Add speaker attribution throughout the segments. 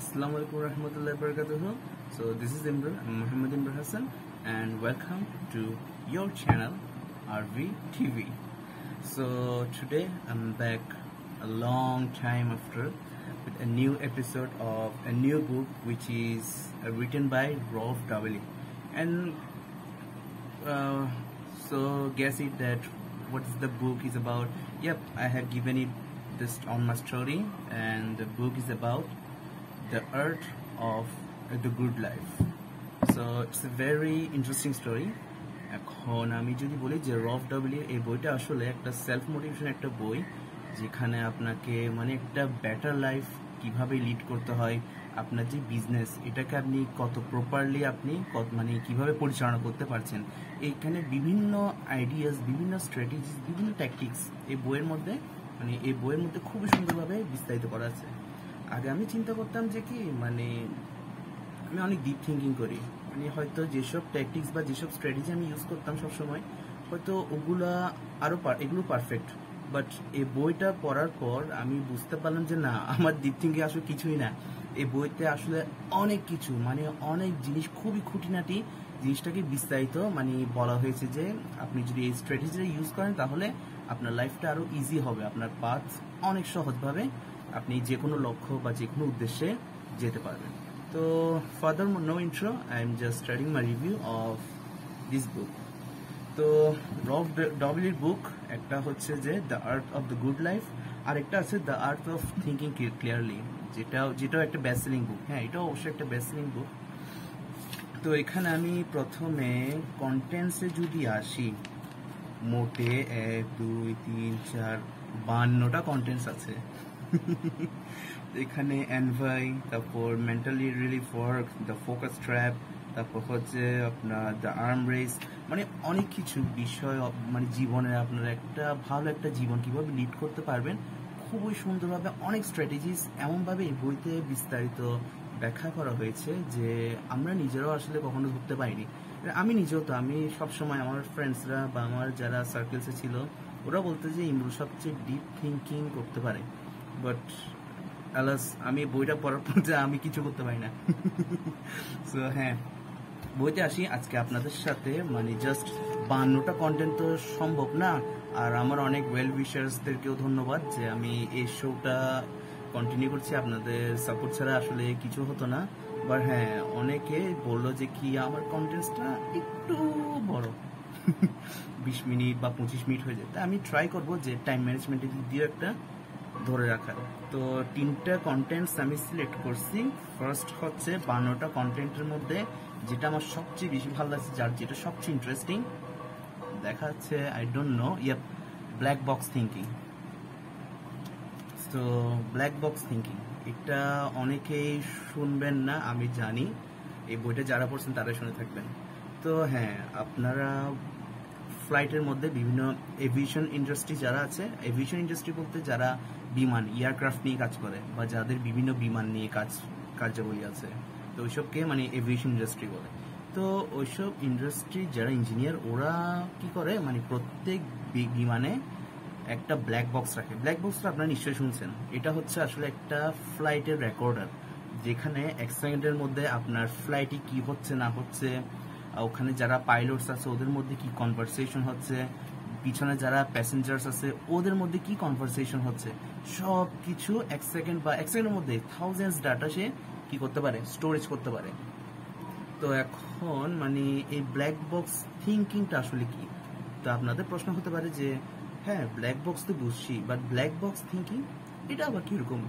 Speaker 1: Assalamualaikum warahmatullahi wabarakatuh. So this is Imran, I'm Muhammad Imran Hassan, and welcome to your channel RV TV. So today I'm back a long time after with a new episode of a new book which is written by Rolf W. And so guess it that what is the book is about. Yep, I have given it this on my story, and the book is about the art of the good life. So it's a very interesting story. এখন আমি যদি বলি যে Rauf W এই বইটা আসলে একটা self motivation একটা বই, যেখানে আপনাকে মানে একটা বেটার লাইফ কিভাবে লিড করতে হয়, আপনার যে বিজনেস এটাকে আপনি কত প্রপারলি আপনি মানে কিভাবে পরিচালনা করতে পারছেন, এইখানে বিভিন্ন আইডিয়াস, বিভিন্ন স্ট্র্যাটেজিস, বিভিন্ন ট্যাকটিক্স এই বইয়ের মধ্যে খুবই সুন্দরভাবে বিস্তারিত করা আছে। আগে আমি চিন্তা করতাম যে কি মানে আমি অনেক ডিপ থিঙ্কিং করি, মানে হয়তো যেসব ট্যাকটিক্স বা যেসব স্ট্র্যাটেজি আমি ইউজ করতাম সবসময় হয়তো এগুলো পারফেক্ট, বাট এই বইটা পড়ার পর আমি বুঝতে পারলাম যে না, আমার ডিপ থিঙ্কিং আসলে কিছুই না। এই বইতে আসলে অনেক কিছু মানে অনেক জিনিস, খুবই খুঁটিনাটি জিনিসটাকে বিস্তারিত মানে বলা হয়েছে যে আপনি যদি এই স্ট্র্যাটেজিটা ইউজ করেন তাহলে আপনার লাইফটা আরো ইজি হবে, আপনার পাথ অনেক সহজভাবে আপনি যে কোনো লক্ষ্য বা যে কোনো উদ্দেশ্যে যেতে পারবেন। তো further no intro, I am just starting my review of this book. তো রফ ডব্লিউর বুক একটা হচ্ছে যে the art of the good life, আর একটা আছে the art of thinking clearly, যেটাও একটা বেস্ট সেলিং বুক। হ্যাঁ, এটাও অবশ্যই একটা বেস্ট সেলিং বুক। তো এখানে আমি প্রথমে কন্টেন্টসে যদি আসি, মোটে 1 2 3 4 52টা কন্টেন্টস আছে। এখানে এনভাই, তারপর mentally relief work, the focus trap, তারপর হচ্ছে আপনার দ্য আর্ম রেস, মানে অনেক কিছু বিষয় মানে জীবনের আপনার একটা ভালো একটা জীবন কিভাবে লিড করতে পারবেন খুবই সুন্দরভাবে অনেক স্ট্র্যাটেজিস এমনভাবে এই বইতে বিস্তারিত ব্যাখ্যা করা হয়েছে যে আমরা নিজেরাও আসলে কখনো ধরতে পারিনি। আমি নিজেও তো, আমি সবসময় আমার ফ্রেন্ডসরা বা আমার যারা সার্কেলসে ছিল ওরা বলতে যে ইমরু সবচেয়ে ডিপ থিঙ্কিং করতে পারে, বাট আলাস আমি বইটা পড়ার পর যে আমি কিছু করতে পারি না। সো হ্যাঁ, বইতে আসি। আজকে আপনাদের সাথে মানে জাস্ট 52টা কন্টেন্ট তো সম্ভব না, আর আমার অনেক ওয়েল উইশার্সদেরকেও ধন্যবাদ যে আমি এই শোটা কন্টিনিউ করছি। আপনাদের সাপোর্ট ছাড়া আসলে কিছু হতো না। বাট হ্যাঁ, অনেকে বললো যে কি আমার কন্টেন্টসটা একটু বড়, 20 মিনিট বা 25 মিনিট হয়ে যায়। তা আমি ট্রাই করবো যে টাইম ম্যানেজমেন্টের দিক দিয়ে একটা ধরে রাখার। তো 3টা কন্টেন্টস আমি সিলেক্ট করছি। ফার্স্ট হচ্ছে 52টা কন্টেন্টের মধ্যে যেটা আমার সবচেয়ে বেশি ভালো লাগছে, যেটা সবচেয়ে ইন্টারেস্টিং দেখাচ্ছে, I don't know, yup, black box thinking. তো ব্ল্যাক বক্স থিঙ্কিং এটা অনেকেই শুনবেন না, আমি জানি। এই বইটা যারা পড়ছেন তারাই শুনে থাকবেন। তো হ্যাঁ, আপনারা ফ্লাইটের মধ্যে বিভিন্ন এভিয়েশন ইন্ডাস্ট্রি যারা আছে, এভিয়েশন ইন্ডাস্ট্রি বলতে যারা বিমান এয়ারক্রাফট নিয়ে কাজ করে বা যাদের বিভিন্ন বিমান নিয়ে কার্যাবলী আছে, তো ওইসবকে মানে এভিয়েশন ইন্ডাস্ট্রি বলে। তো ওইসব ইন্ডাস্ট্রি যারা ইঞ্জিনিয়ার ওরা কি করে, মানে প্রত্যেক বিমানে একটা ব্ল্যাক বক্স রাখে। ব্ল্যাক বক্সটা আপনারা নিশ্চয়ই শুনছেন। এটা হচ্ছে আসলে একটা ফ্লাইটের রেকর্ডার, যেখানে 1 সেকেন্ডের মধ্যে আপনার ফ্লাইটে কি হচ্ছে না হচ্ছে, ওখানে যারা পাইলটস আছে ওদের মধ্যে কি কনভারসেশন হচ্ছে, পিছনে যারা প্যাসেঞ্জার্স আছে ওদের মধ্যে কি কনভারসেশন হচ্ছে, সব কিছু 1 সেকেন্ড বা 1 সেকেন্ডের মধ্যে থাউজেন্ডস ডাটা সে কি করতে পারে, স্টোরেজ করতে পারে। তো এখন মানে এই ব্ল্যাক বক্স থিঙ্কিংটা আসলে কি? তো আপনাদের প্রশ্ন হতে পারে যে হ্যাঁ, ব্ল্যাক বক্স তো বুঝছি, বাট ব্ল্যাক বক্স থিঙ্কিং এটা আবার কিরকম?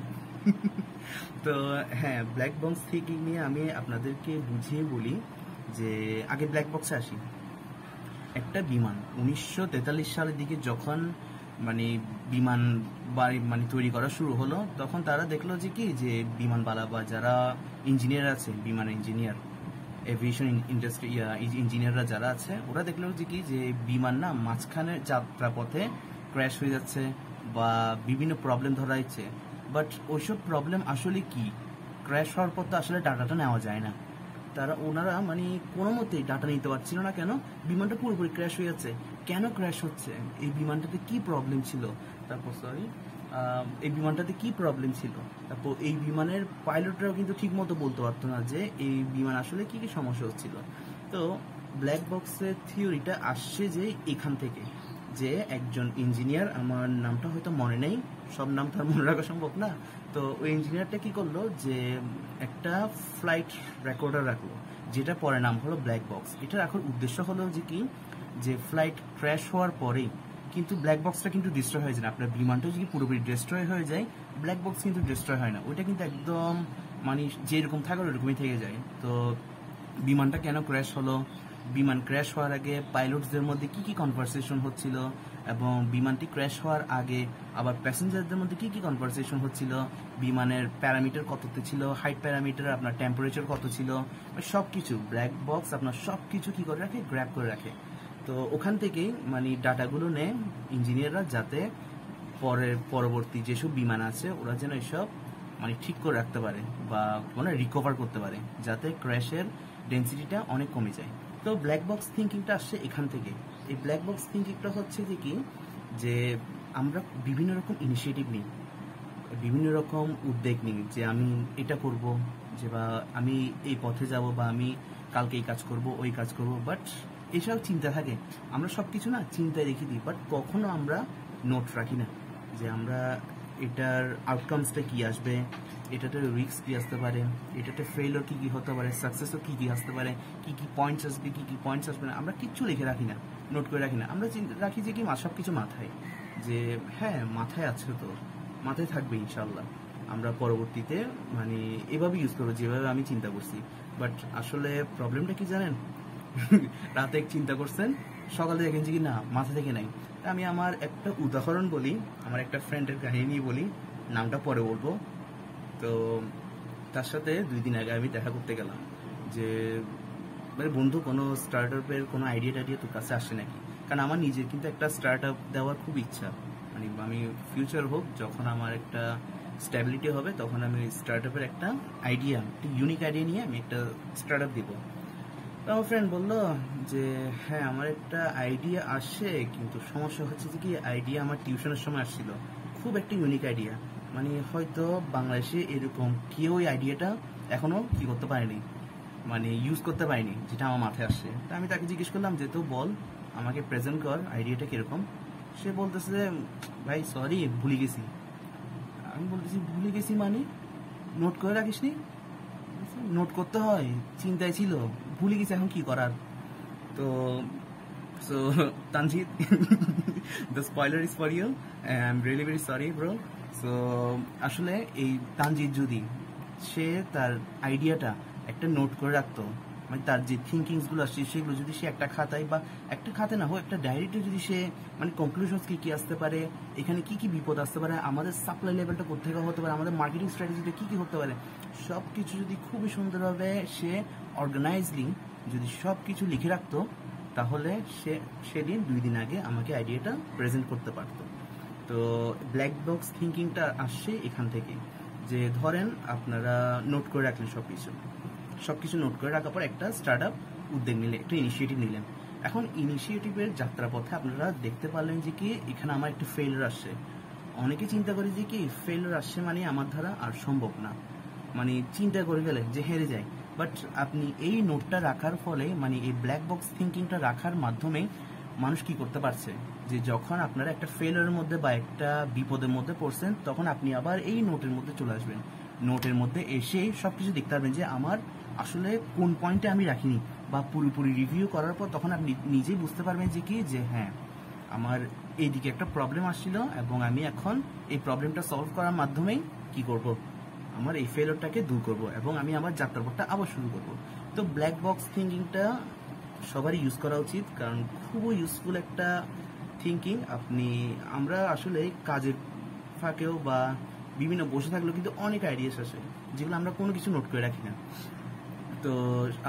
Speaker 1: তো হ্যাঁ, ব্ল্যাক বক্স থিঙ্কিং নিয়ে আমি আপনাদেরকে বুঝিয়ে বলি যে আগে ব্ল্যাক বক্সে আসি। একটা বিমান 1943 সালের দিকে যখন মানে বিমান মানে তৈরি করা শুরু হলো, তখন তারা দেখলো যে কি যে বিমানবালা বা যারা ইঞ্জিনিয়ার আছে, বিমান ইঞ্জিনিয়ার, এভিয়েশন ইন্ডাস্ট্রি ইঞ্জিনিয়াররা যারা আছে, ওরা দেখলো যে কি যে বিমান না মাঝখানে যাত্রাপথে ক্র্যাশ হয়ে যাচ্ছে বা বিভিন্ন প্রবলেম ধরা যাচ্ছে। বাট ওইসব প্রবলেম আসলে কি, ক্র্যাশ হওয়ার পর তো আসলে ডাটাটা নেওয়া যায় না। ওনারা মানে কোনো মতেই ডাটা নিতে পারছিল না। কেন? বিমানটা পুরোপুরি ক্র্যাশ হয়ে যাচ্ছে। কেন ক্র্যাশ হচ্ছে, এই বিমানটাতে কি প্রবলেম ছিল, তারপর এই বিমানটাতে কি প্রবলেম ছিল। তারপর এই বিমানের পাইলটরাও কিন্তু ঠিক মতো বলতে পারতো না যে এই বিমান আসলে কি কি সমস্যা হচ্ছিল। তো ব্ল্যাক বক্সের থিওরিটা আসছে যে এখান থেকে, যে একজন ইঞ্জিনিয়ার, আমার নামটা হয়তো মনে নেই, সব নাম তো আর মনে রাখা সম্ভব না, তো ওই ইঞ্জিনিয়ারটা কি করলো যে একটা ফ্লাইট রেকর্ডার রাখলো, যেটা পরে নাম হলো ব্ল্যাক বক্স। এটা রাখার উদ্দেশ্য হলো যে কি, যে ফ্লাইট ক্র্যাশ হওয়ার পরেই কিন্তু ব্ল্যাক বক্সটা কিন্তু ডিস্ট্রয় হয়ে যায় না। আপনার বিমানটা যদি পুরোপুরি ডিস্ট্রয় হয়ে যায়, ব্ল্যাক বক্স কিন্তু ডিস্ট্রয় হয় না, ওইটা কিন্তু একদম মানে যেরকম থাকে ওরকমই থেকে যায়। তো বিমানটা কেন ক্র্যাশ হলো, বিমান ক্র্যাশ হওয়ার আগে পাইলটসদের মধ্যে কি কি কনভারসেশন হচ্ছিল, এবং বিমানটি ক্র্যাশ হওয়ার আগে আবার প্যাসেঞ্জারদের মধ্যে কি কি কনভারসেশন হচ্ছিল, বিমানের প্যারামিটার কততে ছিল, হাইট প্যারামিটার, আপনার টেম্পারেচার কত ছিল, সব কিছু ব্ল্যাক বক্স আপনার সব কিছু কি করে রাখে, গ্র্যাব করে রাখে। তো ওখান থেকেই মানে ডাটাগুলো নেয় ইঞ্জিনিয়াররা, যাতে পরবর্তী যেসব বিমান আছে ওরা যেন এসব মানে ঠিক করে রাখতে পারে বা মানে রিকভার করতে পারে, যাতে ক্র্যাশের ডেন্সিটিটা অনেক কমে যায়। তো ব্ল্যাক বক্স থিঙ্কিংটা আসছে এখান থেকে। এই ব্ল্যাক বক্স থিঙ্কিংটা হচ্ছে যে কি, যে আমরা বিভিন্ন রকম ইনিশিয়েটিভ নিই, বিভিন্ন রকম উদ্যোগ নিই, যে আমি এটা করব, যে বা আমি এই পথে যাব, বা আমি কালকে এই কাজ করব, ওই কাজ করব, বাট এসব চিন্তা থাকে, আমরা সব কিছু না চিন্তায় রেখে দিই, বাট কখনো আমরা নোট রাখি না যে আমরা এটার আউটকামসটা কি আসবে, এটাতে রিস্ক কি আসতে পারে, এটাতে ফেইলর কি কি হতে পারে, সাকসেসও কি কি আসতে পারে, কি কি পয়েন্টস আসবে, কি কি পয়েন্টস আসবে না, আমরা কিচ্ছু লিখে রাখি না, নোট করে রাখি না। আমরা রাখি যে কি সব কিছু মাথায়, যে হ্যাঁ মাথায় আছে, তো মাথায় থাকবে ইনশাল্লাহ, আমরা পরবর্তীতে মানে এভাবে ইউজ করবো যেভাবে আমি চিন্তা করছি। বাট আসলে প্রবলেমটা কি জানেন, রাতে চিন্তা করছেন, সকালে দেখেন যে কি না মাথা থেকে নাই। আমি আমার একটা উদাহরণ বলি, আমার একটা ফ্রেন্ডের কাহিনী বলি, নামটা পরে বলবো। তো তার সাথে 2 দিন আগে আমি দেখা করতে গেলাম, যে মানে বন্ধু কোনো স্টার্ট আপের কোনো আইডিয়া টাইডিয়া তোর কাছে আসে নাকি, কারণ আমার নিজের কিন্তু একটা স্টার্ট আপ দেওয়ার খুব ইচ্ছা, মানে আমি ফিউচার হোক যখন আমার একটা স্ট্যাবিলিটি হবে, তখন আমি স্টার্ট আপের একটা আইডিয়া, একটা ইউনিক আইডিয়া নিয়ে আমি একটা স্টার্ট আপ দিব। তো আমার ফ্রেন্ড বললো যে হ্যাঁ আমার একটা আইডিয়া আসে, কিন্তু সমস্যা হচ্ছে যে কি আইডিয়া আমার টিউশনের সময় আসছিল, খুব একটা ইউনিক আইডিয়া, মানে হয়তো বাংলাদেশে এরকম কেউ ওই আইডিয়াটা এখনো কি করতে পারেনি, মানে ইউজ করতে পারিনি, যেটা আমার মাথায় আসছে। তা আমি তাকে জিজ্ঞেস করলাম যে তো বল, আমাকে প্রেজেন্ট কর আইডিয়াটা কিরকম। সে বলতেছে যে ভাই সরি ভুলে গেছি। আমি বলতেছি ভুলে গেছি মানে, নোট করে রাখিসনি? নোট করতে হয়, চিন্তায় ছিল, ভুলে গেছি, এখন কি করার। তো so Tanzid, the spoiler is for you, I am really very sorry bro. So আসলে এই তানজিদ যদি সে তার আইডিয়াটা একটা নোট করে রাখতো, মানে তার যে থিঙ্কিংস গুলো আসছে সেগুলো যদি সে একটা খাতায়, বা একটা খাতায় না হোক একটা ডায়েরিতে যদি সে মানে কনক্লুশনস কি কি আসতে পারে, এখানে কি কি বিপদ আসতে পারে, আমাদের সাপ্লাই লেভেলটা কোথেকে হতে পারে, আমাদের মার্কেটিং স্ট্র্যাটেজিতে কি কি হতে পারে, সব কিছু যদি খুবই সুন্দরভাবে সে অর্গানাইজলি যদি সব কিছু লিখে রাখতো, তাহলে সে সেদিন 2 দিন আগে আমাকে আইডিয়াটা প্রেজেন্ট করতে পারতো। তো ব্ল্যাক বক্স থিঙ্কিংটা আসছে এখান থেকে, যে ধরেন আপনারা নোট করে রাখলেন সবকিছু নোট করে রাখার পর একটা স্টার্ট আপ উদ্যোগ নিলেন, একটা ইনিশিয়েটিভ নিলেন। এখন ইনিশিয়েটিভের যাত্রাপথে আপনারা দেখতে পারলেন যে কি এখানে আমার একটা ফেইলিওর আসছে। অনেকে চিন্তা করে যে কি ফেইলিওর আসছে মানে আমার দ্বারা আর সম্ভব না, মানে চিন্তা করে গেলে যে হেরে যায়। বাট আপনি এই নোটটা রাখার ফলে, মানে এই ব্ল্যাক বক্স থিঙ্কিংটা রাখার মাধ্যমে মানুষ কি করতে পারছে, যে যখন আপনারা একটা ফেলিওরের মধ্যে বা একটা বিপদের মধ্যে পড়ছেন, তখন আপনি আবার এই নোটের মধ্যে চলে আসবেন, নোটের মধ্যে এসে সবকিছু দেখতে পারবেন যে আমার আসলে কোন পয়েন্টে আমি রাখিনি, বা পুরোপুরি রিভিউ করার পর তখন আপনি নিজেই বুঝতে পারবেন যে কি, যে হ্যাঁ আমার এইদিকে একটা প্রবলেম আসছিল, এবং আমি এখন এই প্রবলেমটা সলভ করার মাধ্যমেই কি করব, আমার এই ফেলিওরটাকে দূর করব, এবং আমি আমার যাত্রাপথটা আবার শুরু করব। তো ব্ল্যাক বক্স থিঙ্কিংটা সবারই ইউজ করা উচিত, কারণ খুবই ইউজফুল একটা থিঙ্কিং। আমরা আসলে কাজের ফাঁকেও বা বিভিন্ন বসে থাকলেও কিন্তু অনেক আইডিয়াস আসে, যেগুলো আমরা কোনো কিছু নোট করে রাখি না। তো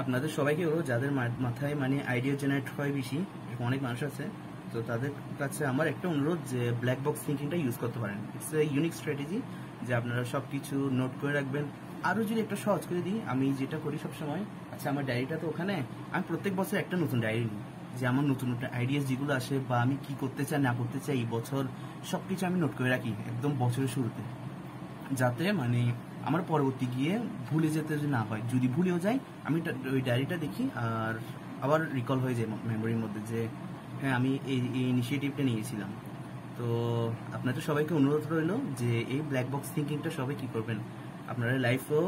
Speaker 1: আপনাদের সবাইকে বলবো, যাদের মাথায় মানে আইডিয়া জেনারেট হয় বেশি, এরকম অনেক মানুষ আছে, তো তাদের কাছে আমার একটা অনুরোধ যে ব্ল্যাক বক্স থিঙ্কিংটা ইউজ করতে পারেন। ইটস এ ইউনিক স্ট্র্যাটেজি, যে আপনারা সব কিছু নোট করে রাখবেন। আরও যদি একটা সহজ করে দিই, আমি যেটা করি সবসময়, আচ্ছা আমার ডায়েরিটা তো ওখানে, আমি প্রত্যেক বছর একটা নতুন ডায়েরি নিই, যে আমার নতুন নতুন আইডিয়াস যেগুলো আসে বা আমি কি করতে চাই না করতে চাই এই বছর সব কিছু আমি নোট করে রাখি একদম বছরের শুরুতে, যাতে মানে আমার পরবর্তী গিয়ে ভুলে যেতে যে না হয়। যদি ভুলেও যাই আমি ওই ডায়েরিটা দেখি আর আবার রিকল হয়ে যায় মেমোরির মধ্যে যে হ্যাঁ আমি এই ইনিশিয়েটিভটা নিয়েছিলাম। তো আপনাদের সবাইকে অনুরোধ রইল যে এই ব্ল্যাক বক্স থিঙ্কিংটা সবাই কি করবেন, আপনারা লাইফেও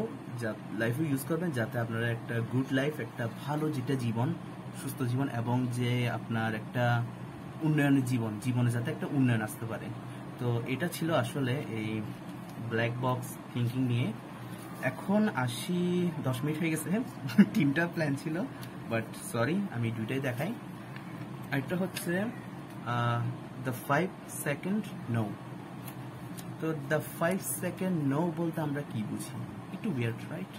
Speaker 1: ইউজ করবেন, যাতে আপনারা একটা গুড লাইফ, একটা ভালো যেটা জীবন, সুস্থ জীবন এবং যে আপনার একটা উন্নয়নের জীবনে যাতে একটা উন্নয়ন আসতে পারে। তো এটা ছিল আসলে এই ব্ল্যাক বক্স থিঙ্কিং নিয়ে। এখন আসি, 10 মিনিট হয়ে গেছে। 3টা প্ল্যান ছিল, বাট সরি আমি 2টাই দেখাই। আরেকটা হচ্ছে দ্য 5 সেকেন্ড নো। তো দ্য 5 সেকেন্ড নো বলতে আমরা কি বুঝি? একটু উইয়ার্ড, রাইট?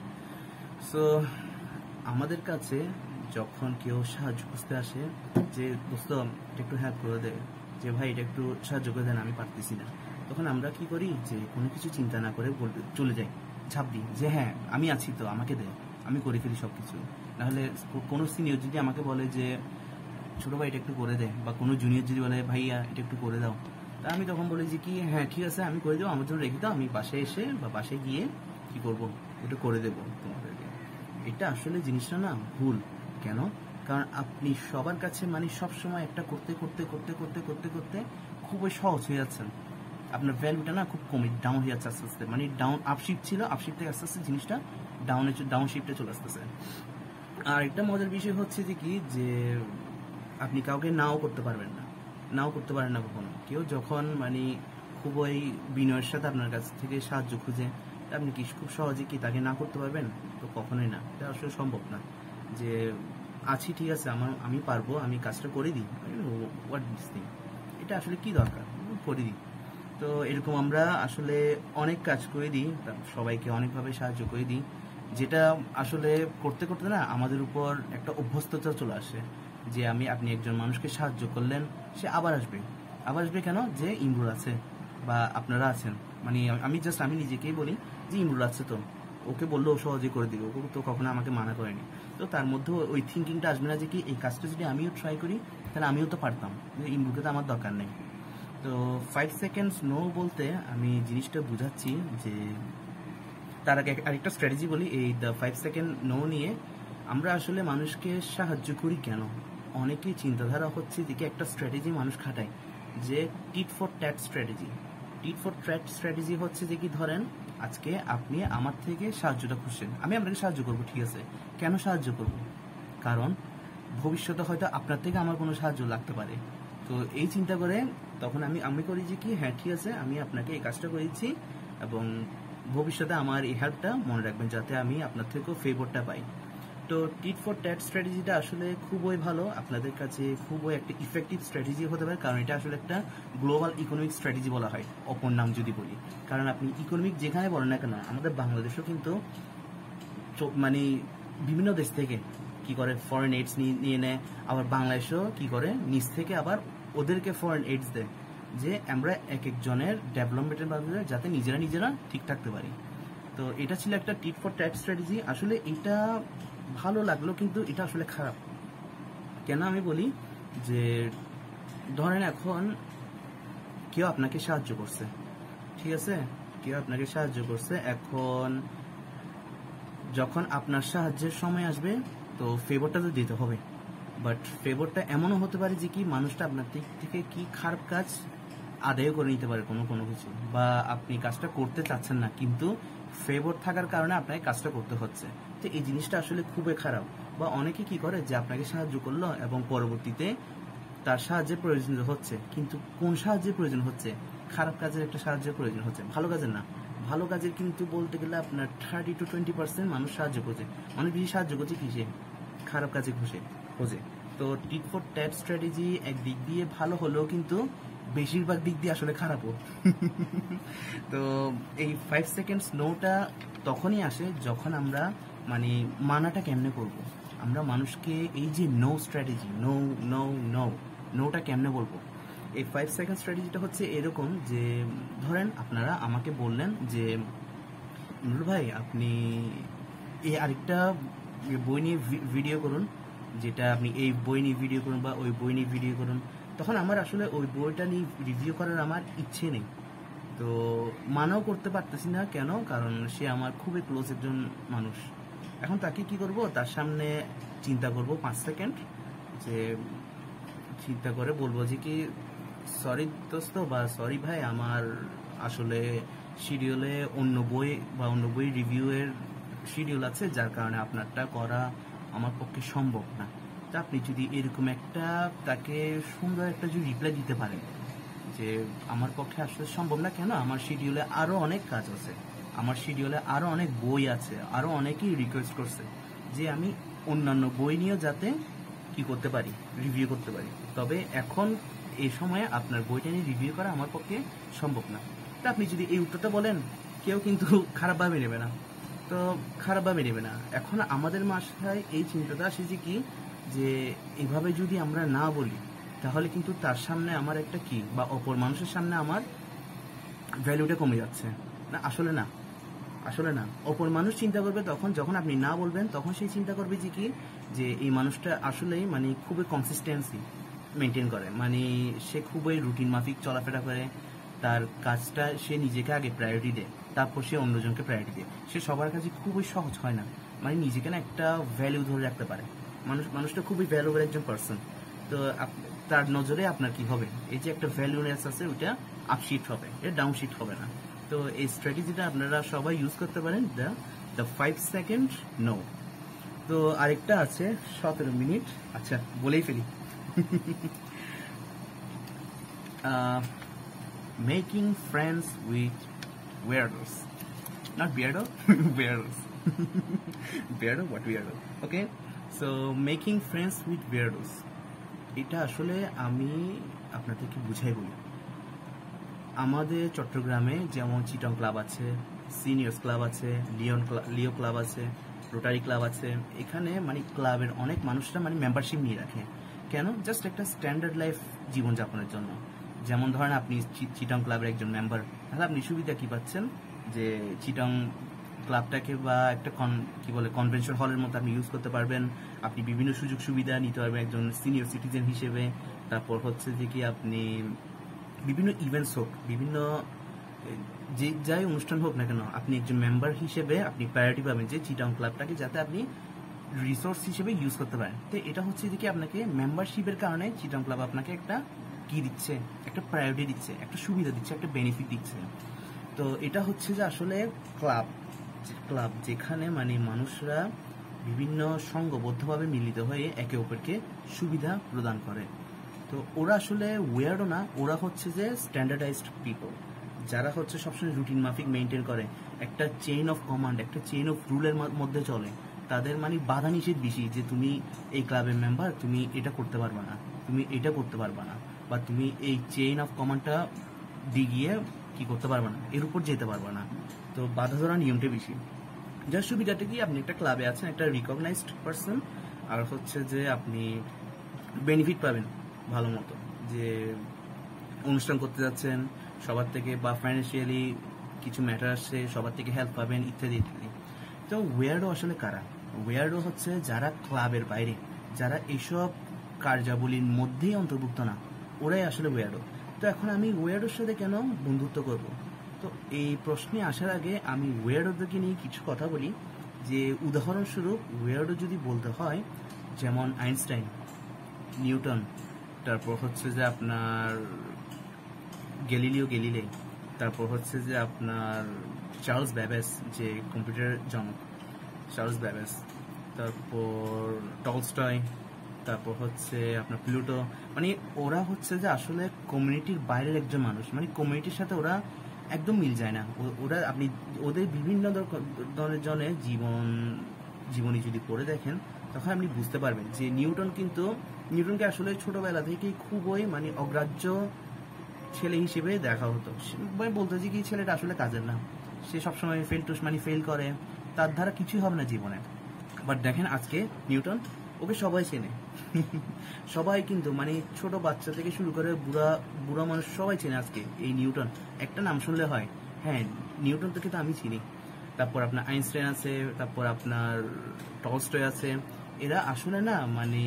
Speaker 1: সো আমাদের কাছে যখন কেউ সাহায্য খুঁজতে আসে যে দোস্ত এটা একটু হেল্প করে দে, যে ভাই এটা একটু সাহায্য করে দেন, আমি পারতেছি না, তখন আমরা কি করি যে কোনো কিছু চিন্তা না করে চলে যাই, ঝাঁপ দিই যে হ্যাঁ আমি আছি তো, আমাকে দে, আমি করে ফেলি সব কিছু। নাহলে কোনো সিনিয়র যদি আমাকে বলে যে ছোট ভাই এটা একটু করে দে, বা কোনো জুনিয়র যদি বলে ভাইয়া এটা একটু করে দাও, তা আমি তখন বলি যে কি হ্যাঁ ঠিক আছে আমি করে দেবো, আমার জন্য রেখে দাও, আমি বাসায় এসে বা বাসায় গিয়ে কি করব একটু করে দেবো তোমাদেরকে। এটা আসলে জিনিসটা না ভুল। কেন? কারণ আপনি সবার কাছে মানে সবসময় একটা করতে করতে করতে করতে করতে করতে খুবই সহজ হয়ে যাচ্ছেন, আপনার ভ্যালুটা না খুব কমে ডাউন হয়ে যাচ্ছে আস্তে আস্তে। মানে ডাউন আপশিফট ছিল, আপশিফট থেকে আস্তে আস্তে জিনিসটা ডাউন শিফটে চলে আসতেছে। আর একটা মজার বিষয় হচ্ছে যে কি যে আপনি কাউকে নাও করতে পারেন না কখনো। কেউ যখন মানে খুবই বিনয়ের সাথে আপনার কাছ থেকে সাহায্য খুঁজে, আপনি কি খুব সহজে কি তাকে না করতে পারবেন? তো কখনোই না, এটা আসলে সম্ভব না। যে আছি ঠিক আছে, আমি পারবো, আমি কাজটা করে দিই, হোয়াট দিস থিং, এটা আসলে কি দরকার, করে দিই। তো এরকম আমরা আসলে অনেক কাজ করে দিই, সবাইকে অনেকভাবে সাহায্য করে দিই, যেটা আসলে করতে করতে না আমাদের উপর একটা অভ্যস্ততা চলে আসে যে আপনি একজন মানুষকে সাহায্য করলেন, সে আবার আসবে কেন? যে ইমরুল আছে বা আপনারা আছেন, মানে আমি নিজেকেই বলি যে ইমরুল আছে তো, ওকে বললেও সহজে করে দিবে, ও তো কখনো আমাকে মানা করেনি। তো তার মধ্যে ওই থিঙ্কিংটা আসবে না যে কি এই কাজটা যদি আমিও ট্রাই করি তাহলে আমিও তো পারতাম, ইমরুলকে তো আমার দরকার নেই। তো 5 সেকেন্ডস নো বলতে আমি জিনিসটা বুঝাচ্ছি যে তার আগে আরেকটা স্ট্র্যাটেজি বলি। এই দ্য 5 সেকেন্ড নো নিয়ে আমরা আসলে মানুষকে সাহায্য করি কেন? অনেকেই চিন্তাধারা হচ্ছে যে একটা স্ট্র্যাটেজি মানুষ খাটায়, যে tit for tat strategy. Tit for tat strategy হচ্ছে যে কি ধরেন আজকে আপনি আমার থেকে সাহায্যটা খুঁজছেন, আমি আপনাকে সাহায্য করবো, ঠিক আছে, কেন সাহায্য করব? কারণ ভবিষ্যতে হয়তো আপনার থেকে আমার কোনো সাহায্য লাগতে পারে। তো এই চিন্তা করে তখন আমি করি যে কি হ্যাঁ ঠিক আছে আমি আপনাকে এই কাজটা করে দিচ্ছি এবং ভবিষ্যতে আমার এই হেল্পটা মনে রাখবেন যাতে আমি আপনার থেকেও ফেভারটা পাই। তো টিট ফর ট্যাট স্ট্র্যাটেজিটা আসলে খুবই ভালো, আপনাদের কাছে খুবই একটা ইফেক্টিভ স্ট্র্যাটেজি হতে পারে, কারণ এটা আসলে একটা গ্লোবাল ইকোনমিক স্ট্র্যাটেজি বলা হয় অপর নাম যদি বলি। কারণ আপনি ইকোনমিক যেখানে বলেন না কেন, আমাদের বাংলাদেশেও কিন্তু মানে বিভিন্ন দেশ থেকে কি করে ফরেন এইডস নিয়ে নেয়, আবার বাংলাদেশও কি করে নিচ থেকে আবার ওদেরকে ফরেন এইডস দেয়, যে আমরা এক একজনের ডেভেলপমেন্টের মাধ্যমে যাতে নিজেরা ঠিক থাকতে পারি। তো এটা ছিল একটা টিট ফর ট্যাট স্ট্র্যাটেজি। আসলে এটা ভালো লাগলো কিন্তু এটা আসলে খারাপ। কেন আমি বলি যে ধরেন এখন কেউ আপনাকে সাহায্য করছে, ঠিক আছে, কেউ আপনাকে সাহায্য করছে, এখন যখন আপনার সাহায্যের সময় আসবে তো ফেভারটা তো দিতে হবে, বাট ফেভারটা এমনও হতে পারে যে কি মানুষটা আপনার দিক থেকে কি খারাপ কাজ আদায় করে নিতে পারে কোনো কিছু, বা আপনি কাজটা করতে চাচ্ছেন না কিন্তু ফেভার থাকার কারণে আপনাকে কাজটা করতে হচ্ছে। তো এই জিনিসটা আসলে খুবই খারাপ। বা অনেকে কি করে যে আপনাকে সাহায্য করলো এবং পরবর্তীতে তার সাহায্যের প্রয়োজন হচ্ছে, কিন্তু কোন সাহায্যের প্রয়োজন হচ্ছে? খারাপ কাজের একটা সাহায্যের প্রয়োজন হচ্ছে, ভালো কাজের না। ভালো কাজের কিন্তু বলতে গেলে আপনার 30-20% মানুষ সাহায্য করছে, অনেক বেশি সাহায্য করছে কিসে? খারাপ কাজে খোঁজে। তো টিট ফর ট্যাট স্ট্র্যাটেজি একদিক দিয়ে ভালো হলেও কিন্তু বেশিরভাগ দিক দিয়ে আসলে খারাপও। তো এই 5 সেকেন্ডস নোটা তখনই আসে যখন আমরা মানে মানাটা কেমনে করব, আমরা মানুষকে এই যে নো স্ট্র্যাটেজি, নোটা কেমনে বলবো। এই 5 সেকেন্ড স্ট্র্যাটেজিটা হচ্ছে এরকম যে ধরেন আপনারা আমাকে বললেন যে নুরুল ভাই আপনি এই আরেকটা বই নিয়ে ভিডিও করুন, যেটা আপনি এই বই নিয়ে ভিডিও করুন বা ওই বই নিয়ে ভিডিও করুন, তখন আমার আসলে ওই বইটা নিয়ে রিভিউ করার আমার ইচ্ছে নেই। তো মানাও করতে পারতেছি না। কেন? কারণ সে আমার খুবই ক্লোজ একজন মানুষ। এখন তাকে কি করব? তার সামনে চিন্তা করব 5 সেকেন্ড, যে চিন্তা করে বলবো যে কি, সরি দোস্ত বা সরি ভাই, আমার আসলে শিডিউলে অন্য বই বা অন্য বই রিভিউয়ের শিডিউল আছে, যার কারণে আপনারটা করা আমার পক্ষে সম্ভব না। তা আপনি যদি এরকম একটা তাকে সুন্দর একটা যদি রিপ্লাই দিতে পারেন যে আমার পক্ষে আসলে সম্ভব না, কেন? আমার শিডিউলে আরো অনেক কাজ আছে, আমার শিডিউলে আরো অনেক বই আছে, আরো অনেকেই রিকোয়েস্ট করছে যে আমি অন্যান্য বই নিয়েও যাতে কি করতে পারি, রিভিউ করতে পারি। তবে এখন এই সময়ে আপনার বইটা নিয়ে রিভিউ করা আমার পক্ষে সম্ভব না। তা আপনি যদি এই উত্তরটা বলেন, কেউ কিন্তু খারাপভাবে নেবে না। তো খারাপভাবে নেবে না। এখন আমাদের মাথায় এই চিন্তাটা আসে যে কি, যে এভাবে যদি আমরা না বলি তাহলে কিন্তু তার সামনে আমার একটা কি, বা অপর মানুষের সামনে আমার ভ্যালুটা কমে যাচ্ছে। না, আসলে না, আসলে না। অপর মানুষ চিন্তা করবে তখন যখন আপনি না বলবেন, তখন সেই চিন্তা করবে যে কি, যে এই মানুষটা আসলেই মানে খুবই কনসিস্টেন্সি মেনটেন করে, মানে সে খুবই রুটিন মাফিক চলাফেরা করে, তার কাজটা সে নিজেকে আগে প্রায়োরিটি দেয়, তারপর সে অন্যজনকে প্রায়োরিটি দেয়। সে সবার কাছে খুবই সহজ হয় না, মানে নিজেকে না একটা ভ্যালু ধরে রাখতে পারে। মানুষটা খুবই ভ্যালুয়েবল একজন পার্সন। তো তার নজরে আপনার কি হবে, এই যে একটা ভ্যালুনেস আছে ওইটা আপশিফট হবে, এটা ডাউনশিফট হবে না। তো এই স্ট্র্যাটেজিটা আপনারা সবাই ইউজ করতে পারেন, দ্য 5 সেকেন্ড নো। তো আরেকটা আছে 17 মিনিট, আচ্ছা বলেই ফেলি। Making friends with weirdos, not beardo, weirdos. Beardo, what weirdo? Okay, so making friends with weirdos, এটা আসলে আমি আপনাদেরকে বুঝাই বলি। আমাদের চট্টগ্রামে যেমন চিটং ক্লাব আছে, সিনিয়র্স ক্লাব আছে, লিও ক্লাব আছে, রোটারি ক্লাব আছে। এখানে মানে ক্লাবের অনেক মানুষরা মানে মেম্বারশিপ নিয়ে রাখে। কেন? জাস্ট একটা স্ট্যান্ডার্ড লাইফ জীবনযাপনের জন্য। যেমন ধরেন আপনি চিটং ক্লাবের একজন মেম্বার, তাহলে আপনি সুবিধা কি পাচ্ছেন, যে চিটং ক্লাবটাকে বা একটা কি বলে কনভেনশন হলের মতো আপনি ইউজ করতে পারবেন। আপনি বিভিন্ন সুযোগ সুবিধা নিতে পারবেন একজন সিনিয়র সিটিজেন হিসেবে। তারপর হচ্ছে যে কি আপনি বিভিন্ন ইভেন্টস হোক, বিভিন্ন যে যাই অনুষ্ঠান হোক না কেন, আপনি একজন মেম্বার হিসেবে আপনি প্রায়োরিটি পাবেন যে চিটং ক্লাবটাকে যাতে আপনি রিসোর্স হিসেবে ইউজ করতে পারেন। তো এটা হচ্ছে যে কি আপনাকে মেম্বারশিপের কারণে চিটং ক্লাব আপনাকে একটা কি দিচ্ছে, একটা প্রায়োরিটি দিচ্ছে, একটা সুবিধা দিচ্ছে, একটা বেনিফিট দিচ্ছে। তো এটা হচ্ছে যে আসলে ক্লাব যেখানে মানে মানুষরা বিভিন্ন সংঘবদ্ধভাবে মিলিত হয়ে একে অপরকে সুবিধা প্রদান করে। তো ওরা আসলে ওয়ার্ডও না, ওরা হচ্ছে যে স্ট্যান্ডার্ডাইজড পিপল, যারা হচ্ছে সবসময় রুটিন মাফিক মেনটেন করে, একটা চেইন অফ কমান্ড, একটা চেইন অফ রুলের মধ্যে চলে। তাদের মানে বাধা নিষেধ বেশি, যে তুমি এই ক্লাবের মেম্বার, তুমি এটা করতে পারবা না, তুমি এটা করতে পারবা না, বা তুমি এই চেইন অফ কমান্ডটা দিগিয়ে কি করতে পারবা না, এর উপর যেতে পারবা না। তো বাধা ধরা নিয়মটা বেশি। যার সুবিধাটা কি, আপনি একটা ক্লাবে আছেন, একটা রিকগনাইজড পার্সন, আর হচ্ছে যে আপনি বেনিফিট পাবেন ভালো মতো, যে অনুষ্ঠান করতে যাচ্ছেন সবার থেকে, বা ফাইন্যান্সিয়ালি কিছু ম্যাটার আসছে সবার থেকে হেল্প পাবেন, ইত্যাদি ইত্যাদি। তো ওয়ার্ডও আসলে কারা? ওয়ার্ডও হচ্ছে যারা ক্লাবের বাইরে, যারা এইসব কার্যাবলীর মধ্যেই অন্তর্ভুক্ত না, ওরাই আসলে ওয়ার্ডও। তো এখন আমি ওয়ার্ডোর সাথে কেন বন্ধুত্ব করব? তো এই প্রশ্নে আসার আগে আমি ওয়ার্ডোদেরকে নিয়ে কিছু কথা বলি। যে উদাহরণস্বরূপ ওয়ার্ডো যদি বলতে হয়, যেমন আইনস্টাইন, নিউটন, তারপর হচ্ছে যে আপনার গ্যালিলে, তারপর হচ্ছে যে আপনার চার্লস ব্যাবেজ, যে কম্পিউটারের জনক চার্লস ব্যাবেজ, তারপর টলস্টয়, তারপর হচ্ছে আপনার প্লুটো। মানে ওরা হচ্ছে যে আসলে কমিউনিটির বাইরের একজন মানুষ, মানে কমিউনিটির সাথে ওরা একদম মিল যায় না। ওরা আপনি ওদের বিভিন্ন ধরনের জীবনী যদি পড়ে দেখেন, তখন আপনি বুঝতে পারবেন যে নিউটনকে আসলে ছোটবেলা থেকেই খুবই মানে অগ্রাহ্য ছেলে হিসেবে দেখা হতো। মানে বলতো যে কি ছেলেটা আসলে কাজের না, সে সবসময় ফেল করে, তার দ্বারা কিছুই হবে না জীবনে। বাট দেখেন আজকে নিউটন, ওকে সবাই চেনে। সবাই কিন্তু মানে ছোট বাচ্চা থেকে শুরু করে বুড়া মানুষ সবাই চেনে আজকে এই নিউটন। একটা নাম শুনলে হয়, হ্যাঁ নিউটন তো কিন্তু আমি চিনি। তারপর আপনার আইনস্টাইন আছে, তারপর আপনার টলস্টয় আছে, এরা আসলে না মানে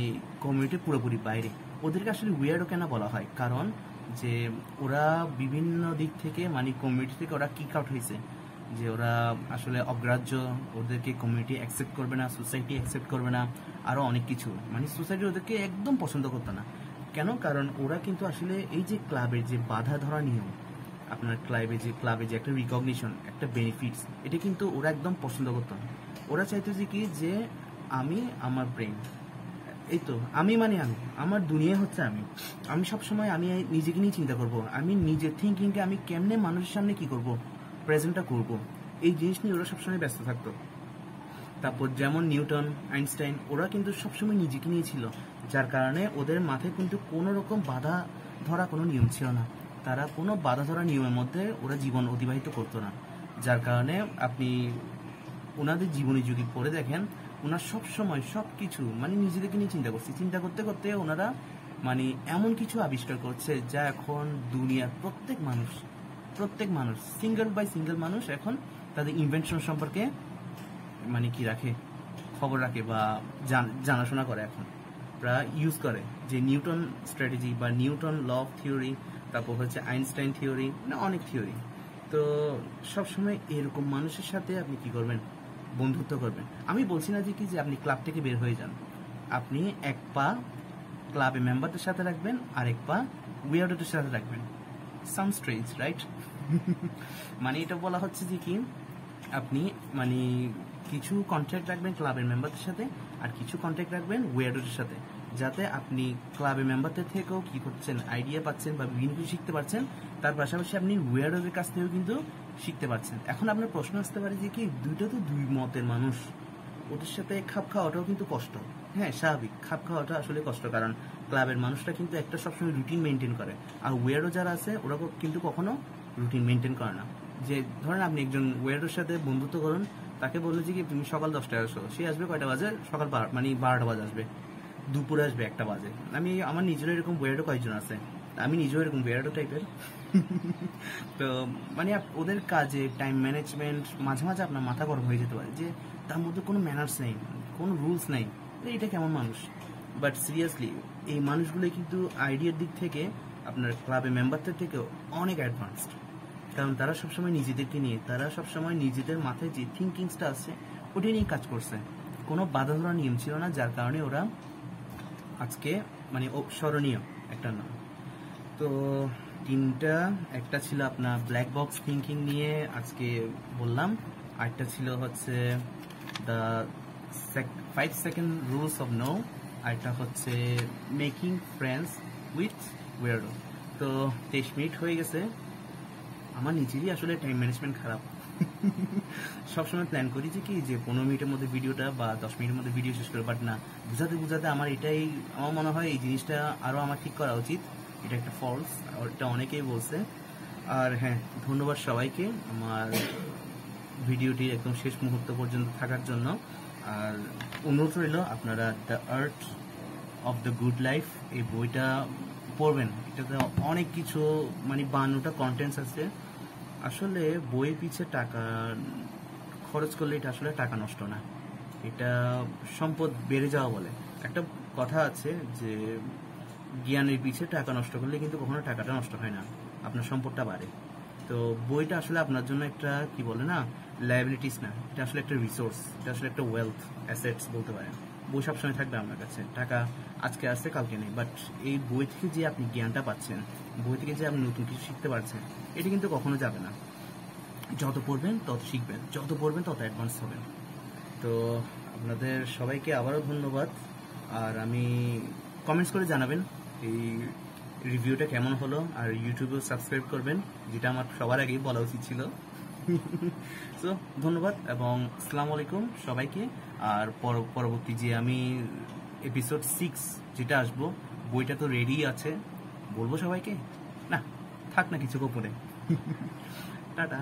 Speaker 1: কমিউনিটির পুরোপুরি বাইরে। ওদেরকে আসলে উইয়ার্ডও কেন বলা হয়, কারণ যে ওরা বিভিন্ন দিক থেকে মানে কমিউনিটি থেকে ওরা কিক আউট হয়েছে, যে ওরা আসলে অগ্রাহ্য, ওদেরকে কমিউনিটি অ্যাকসেপ্ট করবে না, সোসাইটি অ্যাকসেপ্ট করবে না, আরও অনেক কিছু, মানে সোসাইটি ওদেরকে একদম পছন্দ করতো না। কেন? কারণ ওরা কিন্তু আসলে এই যে ক্লাবের যে বাধা ধরা নিয়ম, আপনার ক্লাবে যে একটা রিকগনিশন, একটা বেনিফিটস, এটা কিন্তু ওরা একদম পছন্দ করতো না। ওরা চাইতো যে কি, যে আমি আমার ব্রেন, এই তো আমি মানে আমি, আমার দুনিয়া হচ্ছে আমি সবসময় আমি নিজেকে নিয়ে চিন্তা করব, আমি নিজের থিঙ্কিংকে আমি কেমনে মানুষের সামনে কি করব, প্রেজেন্টটা করব, এই জিনিস নিয়ে ওরা সবসময় ব্যস্ত থাকতো। তারপর যেমন নিউটন, আইনস্টাইন, ওরা কিন্তু সবসময় নিজেকে নিয়ে ছিল, যার কারণে ওদের মাথায় কিন্তু কোনো রকম বাধা ধরা কোনো নিয়ম ছিল না। তারা কোনো বাধা ধরা নিয়মের মধ্যে ওরা জীবন অতিবাহিত করতো না, যার কারণে আপনি ওনাদের জীবনী যদি পড়ে দেখেন, ওনার সব সময় সব কিছু মানে নিজেদেরকে নিয়ে চিন্তা করতে করতে ওনারা মানে এমন কিছু আবিষ্কার করছে যা এখন দুনিয়ার প্রত্যেক মানুষ সিঙ্গেল বাই সিঙ্গেল মানুষ এখন তাদের ইনভেনশন সম্পর্কে মানে কি রাখে, খবর রাখে বা জানাশোনা করে, এখন প্রায় ইউজ করে। যে নিউটন স্ট্র্যাটেজি বা নিউটন ল অফ থিওরি, তারপর হচ্ছে আইনস্টাইন থিওরি, না অনেক থিওরি। তো সবসময় এরকম মানুষের সাথে আপনি কি করবেন, বন্ধুত্ব করবেন। আমি বলছি না যে কি যে আপনি ক্লাব থেকে বের হয়ে যান, আপনি এক পা ক্লাবে মেম্বারদের সাথে রাখবেন আর এক পা উইয়ার্ডদের সাথে রাখবেন। সাম স্ট্রেঞ্জ, রাইট? মানে এটা বলা হচ্ছে যে কি আপনি মানে কিছু কন্ট্যাক্ট রাখবেন ক্লাবের মেম্বারদের সাথে আর কিছু কন্ট্যাক্ট রাখবেন ওয়ার্ডের সাথে, যাতে আপনি ক্লাবের মেম্বারদের থেকেও কি করছেন আইডিয়া পাচ্ছেন বা বিভিন্ন কিছু শিখতে পারছেন, তার পাশাপাশি আপনি ওয়ার্ডের কাছ থেকেও কিন্তু শিখতে পারছেন। এখন আপনার প্রশ্ন আসতে পারে যে কি দুইটা তো দুই মতের মানুষ, ওদের সাথে খাপ খাওয়াটাও কিন্তু কষ্ট। হ্যাঁ, স্বাভাবিক, খাপ খাওয়াটা আসলে কষ্ট, কারণ ক্লাবের মানুষরা কিন্তু একটা সবসময় রুটিন মেনটেন করে, আর ওয়ার্ডও যারা আছে ওরা কিন্তু কখনো রুটিন মেনটেন করে না। যে ধরেন আপনি একজন ওয়ার্ডের সাথে বন্ধুত্ব করুন, তাকে বললে যে কি তুমি সকাল 10টায় আসো, সে আসবে কয়টা বাজে, সকাল মানে 12টা বাজে আসবে, দুপুরে আসবে 1টা বাজে। আমি আমার নিজেরও এরকম ওয়ার্ডও কয়েকজন আছে, আমি নিজেও এরকম ওয়ার্ডও টাইপের। তো মানে ওদের কাজে টাইম ম্যানেজমেন্ট মাঝে মাঝে আপনার মাথা গরম হয়ে যেতে পারে, যে তার মধ্যে কোনো ম্যানার্স নেই, কোনো রুলস নেই, এটা কেমন মানুষ। বাট সিরিয়াসলি এই মানুষগুলো কিন্তু আইডিয়ার দিক থেকে আপনার ক্লাবের মেম্বারদের থেকেও অনেক অ্যাডভান্সড, কারণ তারা সবসময় নিজেদেরকে নিয়ে, তারা সবসময় নিজেদের মাথায় যে থিঙ্কিংসটা আছে ওটা নিয়ে কাজ করছে, কোনো বাধা ধরা নিয়ম ছিল না, যার কারণে ওরা আজকে মানে স্মরণীয় একটা নাম। তো তিনটা, একটা ছিল আপনার ব্ল্যাক বক্স থিঙ্কিং নিয়ে আজকে বললাম, আরেকটা ছিল হচ্ছে the 5 second rules of no, আরেকটা হচ্ছে মেকিং ফ্রেন্ডস উইথ ওয়ার্ডো। তো 23 মিনিট হয়ে গেছে, আমার নিজেরই আসলে টাইম ম্যানেজমেন্ট খারাপ। সবসময় প্ল্যান করি যে কি যে 15 মিনিটের মধ্যে ভিডিওটা বা 10 মিনিটের মধ্যে ভিডিও শেষ করে, বাট না, বুঝাতে আমার এটাই, আমার মনে হয় এই জিনিসটা আরও আমার ঠিক করা উচিত, এটা একটা ফলস, এটা অনেকেই বলছে। আর হ্যাঁ, ধন্যবাদ সবাইকে আমার ভিডিওটি একদম শেষ মুহূর্ত পর্যন্ত থাকার জন্য। আর অনুরোধ রইল আপনারা the art of the good life এই বইটা পড়বেন, এটাতে অনেক কিছু মানে 52টা কন্টেন্টস আছে। আসলে বই পিছে টাকা খরচ করলে এটা আসলে টাকা নষ্ট না, এটা সম্পদ বেড়ে যাওয়া বলে একটা কথা আছে, যে জ্ঞানের পিছে টাকা নষ্ট করলে কিন্তু কখনো টাকাটা নষ্ট হয় না, আপনার সম্পদটা বাড়ে। তো বইটা আসলে আপনার জন্য একটা কি বলে না, লায়াবিলিটিস না, এটা আসলে একটা রিসোর্স, এটা আসলে একটা ওয়েলথ, অ্যাসেটস বলতে পারেন। বই সবসময় থাকবে আপনার কাছে, টাকা আজকে আসছে কালকে নেই, বাট এই বই থেকে যে আপনি জ্ঞানটা পাচ্ছেন, বই থেকে যে আপনি নতুন কিছু শিখতে পারছেন, এটা কিন্তু কখনো যাবে না। যত পড়বেন তত শিখবেন, যত পড়বেন তত অ্যাডভান্স হবেন। তো আপনাদের সবাইকে আবারও ধন্যবাদ, আর আমি কমেন্টস করে জানাবেন এই রিভিউটা কেমন হলো, আর ইউটিউবেও সাবস্ক্রাইব করবেন, যেটা আমার সবার আগেই বলা উচিত ছিল। সো ধন্যবাদ এবং আসসালামু আলাইকুম সবাইকে। আর পরবর্তী যে আমি এপিসোড 6 যেটা আসবো, বইটা তো রেডি আছে, বলবো সবাইকে, না থাক না কিছু গোপনে। টাটা।